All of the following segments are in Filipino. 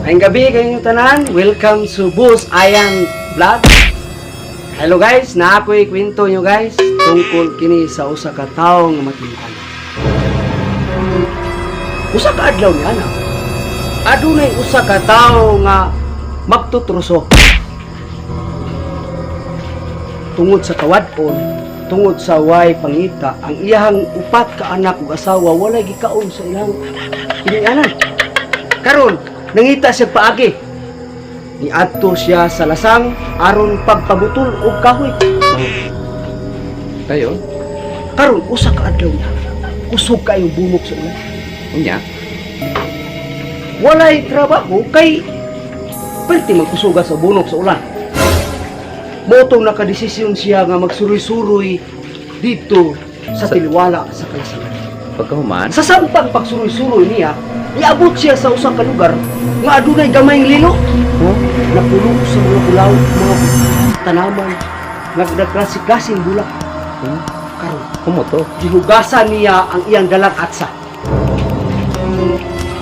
Ngayong gabi kayong tanan, welcome to Boss Ayan Vlog. Hello guys, na ako'y kwento nyo guys tungkol kini sa usa ka tawo nga matingan. Usa ka adlaw niya na. Adunay usa ka tawo nga magtutruso. Tungod sa kawadon, tungod sa way pangita, ang iyahang upat ka anak ug asawa walay gikaon sa ilang inianan. Karon nangita siya paagi. Niadto siya sa lasang aron pagpabutol og kahoy. Tayo? Karon usa ka adlaw niya. Kusog kayong bunok sa ulan. Unya? Walay trabaho kay perti magkusuga sa bunok sa ulan. Motong nakadesisyon siya nga magsuroy-suroy dito sa tiliwala sa kalasangan. Pagkahuman? Sa sampang pagsuroy-suroy niya, iabot siya sa usang ka lugar nga adunay gamayng lilo. Napulo sa mga bulaw, mga tanaman, nagklase-klaseng bulak. Karon, Kumo to? gihugasan niya ang iyang dalang atsa.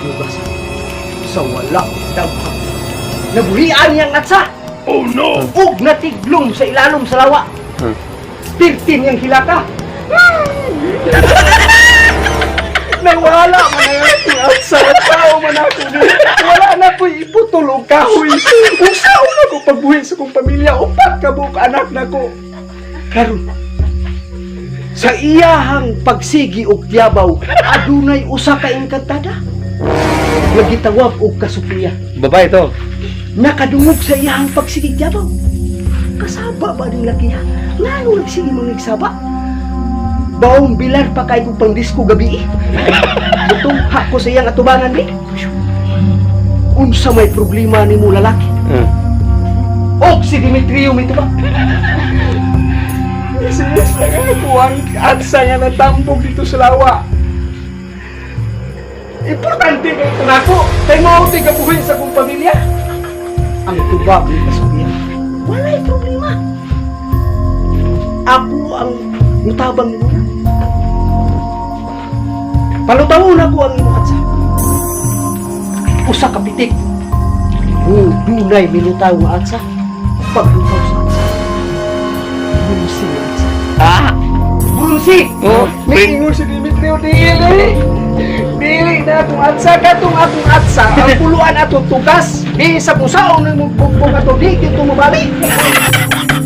Gihugasan. Sa wala dabha. Nabuhian niyang atsa. Oh no! Ug natiglom sa ilalom sa lawa. 13 yung hilaka. Nawala man na yung atsa. Tao man ako din. Wala na ko'y iputulog kahoy. Usaw na ko pagbuhi sa kong pamilya. Upat ka buong anak na ko. Karon, sa iyahang pagsigi og tiyabaw, adunay usa ka engkantada. Nagitawag og kasupiya. Babae to? Nakadungog sa iyahang pagsigi tiyabaw. Kasaba ba ning lakiha? Ngano nagsige mga nagsaba? Baong bilar pa kay kong pangdisko gabi. Itong hako sa iyang atubangan ni. Unsa may problema ni mo lalaki? Og si Demetrio may tuba. Sis na nga po ang atsa nga natambog dito sa lawa. Importante kayo ito na ako. Kaya mo ako tigabuhin sa kong pamilya. Ang tubab ni kasubihan. Walay problema. Ako ang mutabang ni Muna. Palutawon ako ang imong atsa. Usa ka pitik. Dunay minutaw nga atsa. Paglutaw sa atsa. Bunsi nga atsa. Bunsi! Oh, Naingon si Demetrio, Dili na itong atsa. Katong atong atsa. Ang puluan ato tugas. Di sa pusaon ng mugpugpog ato. Di ito mabali.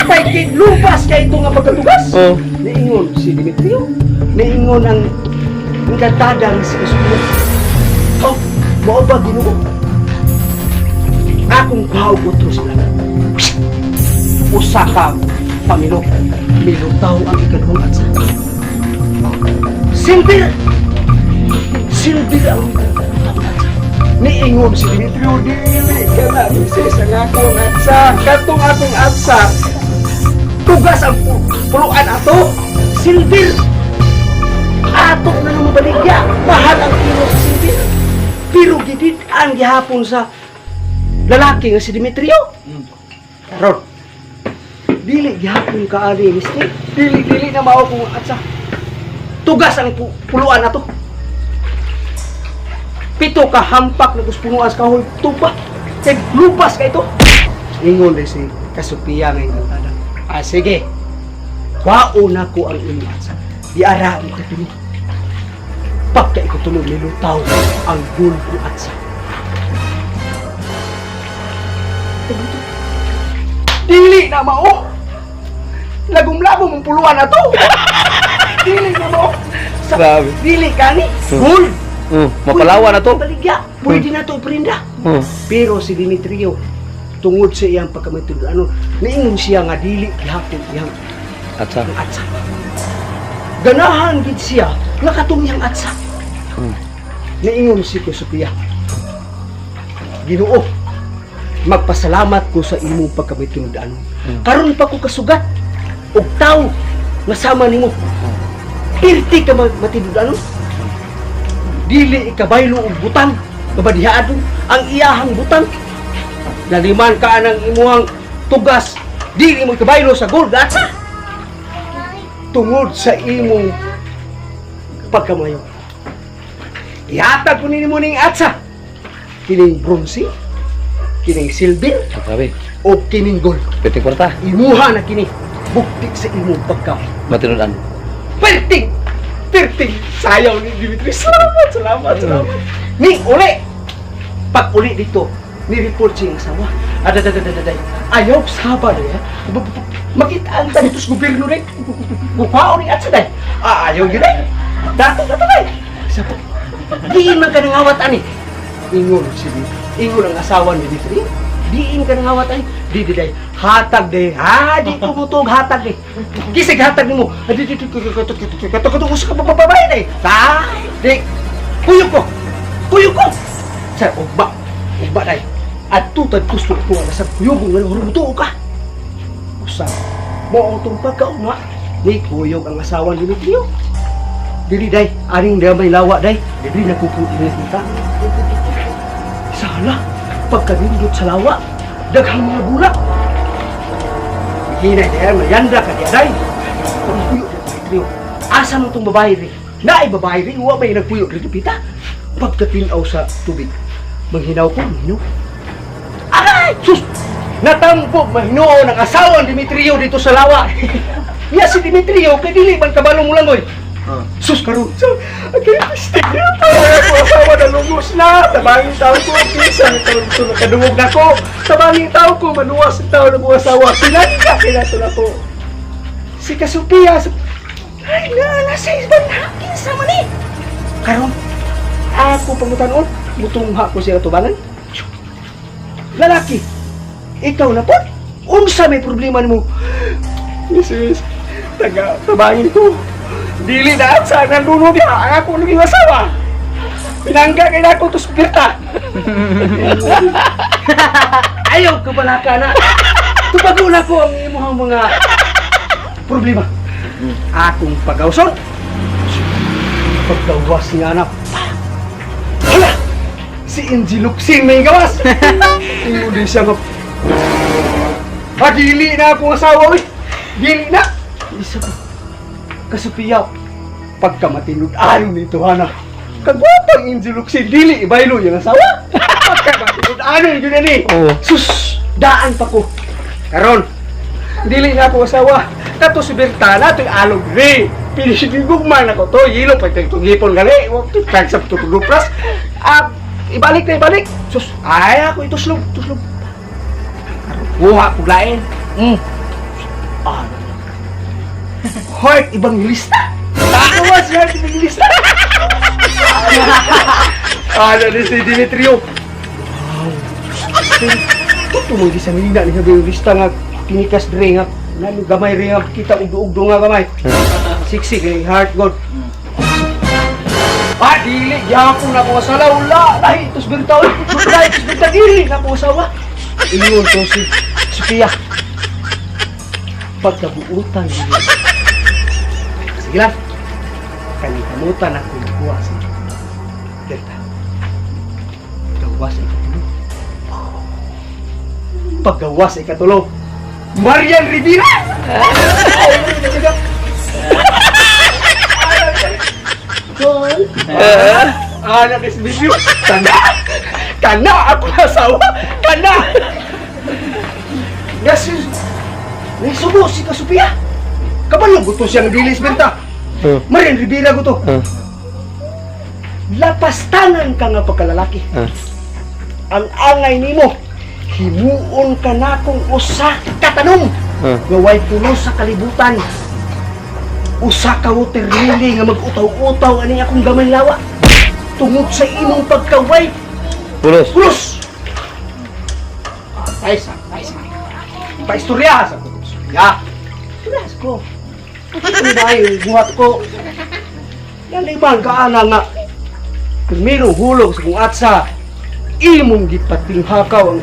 Kay kidlupas kay ito nga pagkatugas. Naingon si Demetrio. Naingon ang katadang si Kasuya. Oh, mao ba Ginoo? Akong bahog utro sila. Usa ka pamilok. Milutaw ang ikaduhang atsa. Silbir ang niingon si Demetrio. Dili ka na misis ang akong atsa. Katong atong atsa. Tugas ang puluan ato. Silbir. Ato na nga mabaligya. Mahal ang kilo sa silbir. Pero gidid ang gihapon sa lalaki nga si Demetrio. Ron, dili gihapon ka ali misti. Dili na mao kung atsa. Tugas ang puluan ato. Pito ka hampak na punuan sa kahoy tupa. Kay lupas ka ito. Ingon rin si Kasupiya nga ingantada. Sige. Kwao na ko ang imong atsa. Diara ko tulog. Pagka ko tulog nilutaw ang gulpo atsa. Dili na mao. Lagom-lagom ang puluan na to. Dili na mao. Grabe. Dili kani. Gul. Mapalawa na to? Baligya. Pwede na to iprinda. Pero si Demetrio, tungod sa iyang pagkamatulog, naingon siya nga dili gihapon iyang Atsa? atsa. Ganahan gid siya nga katong iyang atsa. Naingon si Kasupiya. Ginoo, magpasalamat ko sa imong pagkamatulog. Karon pa ko kasugat og tawo nga sama nimo. Pirti ka matulog. Dili ikabaylo og butang, kabadihaan ang iyahang butang. Naliman ka ng imuhang tugas, dili mo ikabaylo sa gold atsa. Tungod sa imong pagkamayo. Ihatag ko nini mo ning atsa. Kining bronze, kining silver Grabe. o kining gold. Pwede kwarta. Imuha na kini bukti sa imong pagkaw. Matinudan. Perting! Perting! Sayaw ni Dimitri. Salamat. Ni uli! Pag uli dito, ni-report siya yung asawa. Adadadadaday. Ayaw saba na yan. Makita ang tanito sa gobyerno rin. Gupao ni at sa day. Ayaw yun eh. Dato na tanay. Sabi, diin man ka ng awat ani. Ingon si Dimitri. Ingon ang asawa ni Dimitri. Diin ka ng awat ani. Di day. Hatag day. Di tumutog hatag day. Kisig hatag mo. Di kato sa kabababay day. Di. Kuyog ko. Sa ugba day. At tutad gusto ko na sa kuyog nga hurumuto ka. Usap. Mo ang itong pagkauna. Ni kuyog ang asawa ni Dimitrio. Dili day, aring day may lawa day. Dili nakukutin ni kita. Sala, pagkanindot sa lawa, daghang mga bulak. Hinay day, mayanda ka diya day. Ang kuyog ni Dimitrio. Asa mo itong babae rin? Naay babae rin, huwa may nagkuyog rin pita. Pagkatinaw sa tubig, manghinaw ko, manghinaw. Aray! Sus! Natampog mahinoon ang asawa ni Dimitrio dito sa lawa. Iya si Dimitrio, kay dili man kabalo mo lang, oy. Sus karon. Agay pistig niya. Ako asawa na lungos na. Tabangin tao ko. Kisa ito nakadungog na ko. Tabangin tao ko. Manuwas ang tao na mga asawa. Kinato na ko. Si Kasupia. Ay na, nasa isban hakin sa mani. Karon, ako pangutanon. Mutungha ko siya tubangan. Lalaki, ikaw na po? Unsa may problema mo? Mrs. Tabangin ko. Dili na at saan nandunod niya. Ako naging asawa. Pinangga kayo na ako to spirta. Ayaw ka pala ka na. Tupago na ko ang imuhang mga problema. Akong pagawson. Paggawas niya anak. Hala! Si Inji Luxing may gawas. Tingnan din siya nga. Dili na akong asawa. Dili na. Isa pa. Kasupiyaw, pagkamatinud ayaw nito hana. Kagwapang Inji Luxing, dili ibaylo yung asawa. Pagkamatinud ayaw yun na ni. Sus, daan pa ko. Karon, dili na ako asawa. Kato si Bertana, ito'y alog rin. Pinisigugman ako to, yilo pa itong hipon gali. Tagsap ito lupras. Ibalik na ibalik. Sus, ay ako ito slug. Buha ko lain. Heart Evangelista. Takawas Heart Evangelista. Ano ni si Dimitrio? Ito mo di sa Manila ni Evangelista nga kinikas dre nga nalo gamay rin nga kita ugdo nga gamay. Siksik ni Heart God. Dili gyapon na ko sa lawla. Lahi tos birtaw. Lahi tos birtaw dili na ko sawa. Ingon to si Sophia. Pagkabuutan dili. Sige lang. Kalikamutan ako nagkuha sa Delta. Gawas ay katulo. Paggawas ay katulo. Marian Rivera! Anak is video. Kana ako asawa. Kana. Nasubo si Kasupia. Kabalo gusto siyang dilis benta. Marian Rivera gusto. Lapastanan ka nga pagkalalaki. Ang angay nimo, himuon ka na kung usa ka tanong. Gaway puno sa kalibutan. Usa ka water lily nga mag-utaw-utaw ani akong gamay lawa. Tungod sa imong pagkaway. Pulos. Paisa. Paistorya sa ko. Ya. Tulas ko. Ano ba yung buhat ko? Naliban ka ana nga. Primero hulog sa kong atsa. Imong gipatinghakaw ang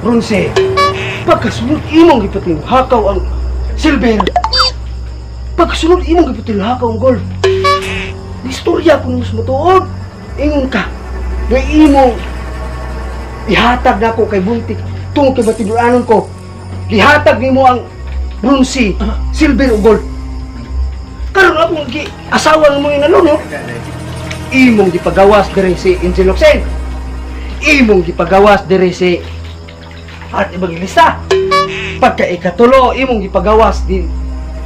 bronze. Pagkasunod imong gipatinghakaw ang silver. Pagkasunod imong gipatinghakaw ang gold. Istorya ko nung sumutuod. Ingon ka. Nga imong ihatag na ko kay Buntik. Tungkol kay batinuanon ko. Ihatag nimo ang bronze, silver o gold. Karon akong asawa ng mga naluno. Imong gipagawas diri si Inji Luxing. Imong gipagawas diri si at ibang lista. Pagka ikatulo, imong ipagawas di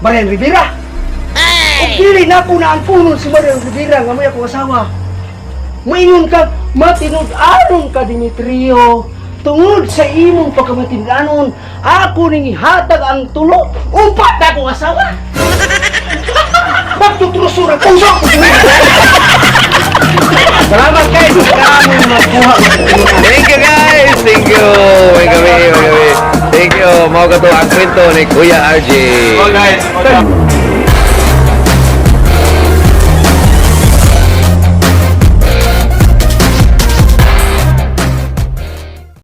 Marian Rivera. O dili na po na ang puno si Marian Rivera nga may akong asawa. Maingon ka, matinud-anon ka, Demetrio. Tungod sa imong pagkamatindanon, ako ning ihatag ang tulo. Umpat na akong asawa. Magtutrusor ang puso ko. Salamat guys. Kami makuha. Thank you guys! Thank you! May gabi, may gabi. Thank you! Mga kato ang kwento ni Kuya RJ. Oh guys,